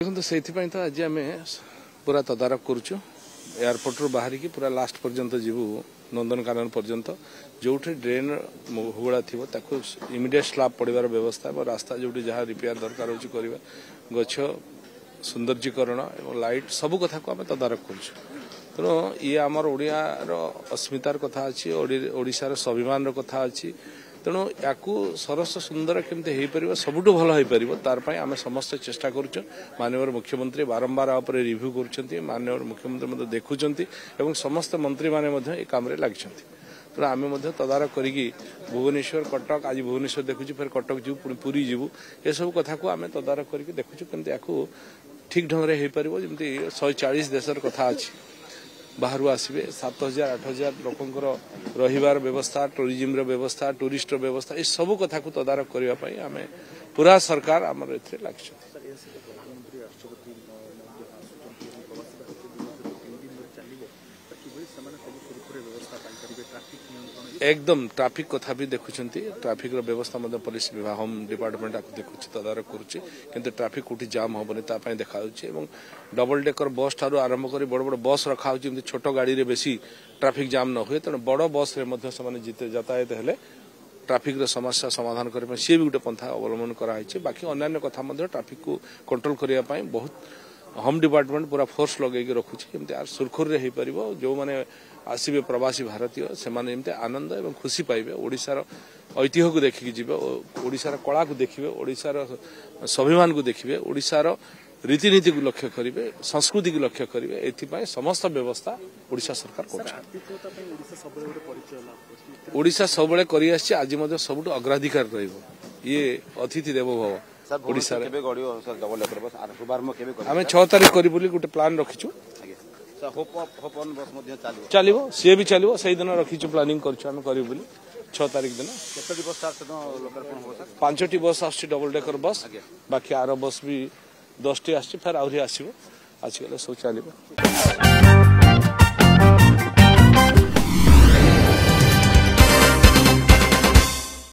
देखो से आज आम पूरा तदारख करुचु एयरपोर्ट रू बाहर की पूरा लास्ट पर्यंत जीवु नंदनकानन पर्यंत जो ड्रेन हुड़ा थी इमिडिएट स्लाब पड़ार व्यवस्था और रास्ता जो जहाँ रिपेयर दरकार हो गछ सौंदर्यीकरण और लाइट सबू कथा को आम तदारख करुचु तेणु ये आमर ओडियार अस्मितार कथा अच्छी ओडिशार स्वाभिमान कथा अच्छी तेणु या सरस सुंदर केमती हो पार सबुठ भल हो पार तारपाई आम समस्त चेष्टा करुँ माननीय मुख्यमंत्री बारंबार आपरे रिव्यू कर माननीय मुख्यमंत्री देखुं समस्त मंत्री मैंने काम लगी तेणु आम तदारख करी भुवनेश्वर कटक आज भुवनेश्वर देखुँ फिर कटक जीव पुणी पुरी जीवु ये सब कथा को आम तदारख करके देखुँ केमती या ठीक ढंग से हो पार जमी 140 देशर कथा अच्छी बाहर आसवे 7,000-8,000 लोकंर रहिबार व्यवस्था टूरिज्म व्यवस्था टूरिस्ट व्यवस्था ये सब कथा को तदारख करने आम पूरा सरकार आमर ए लगी एकदम ट्राफिक कथा भी देखुं ट्राफिक व्यवस्था पुलिस विभाग होम डिपार्टमेंट आपको देखुँ तदारख करुच्ची किंतु ट्राफिक कौटी जाम हेनी देखा डबल डेकर बस ठार आरंभ कर बड़ बड़ बस रखा हो छोट गाड़ी में बेसी ट्राफिक जाम न हुए तेणु बड़ बस यातायात हेले ट्राफिक समस्या समाधान करने सी भी गोटे पंथा अवलंबन कराई बाकी अन्य कथा ट्राफिक को कंट्रोल करने बहुत होम डिपार्टमेंट पूरा फोर्स लगे रखुच्छी आर सुरखुर हो पार जो मैंने आसवे प्रवासी भारतीय से आनंद और खुशी पाइबे ओडिशार ऐतिह्य को देखिकी जी ओडिशार कला को देखिए ओडिशार स्वाभिमान को देखिए ओडिशार रीतिनीति को लक्ष्य करेंगे संस्कृति को लक्ष्य करेंगे एथि समस्त व्यवस्था ओडिशा सरकार ओडिशा सब आज सबुठ अग्राधिकार ये अतिथि देवो भव ओडिशा आम 6 तारीख करी गोटे प्लान रखीचु चलो सी भी चलो से दिन रखीचु प्लानिंग करूँ 6 तारीख दिन 5टी बस आस डबल डेकर बस बाकी आर बस भी 10टी आस फिर आहरी आसगले सब चलो।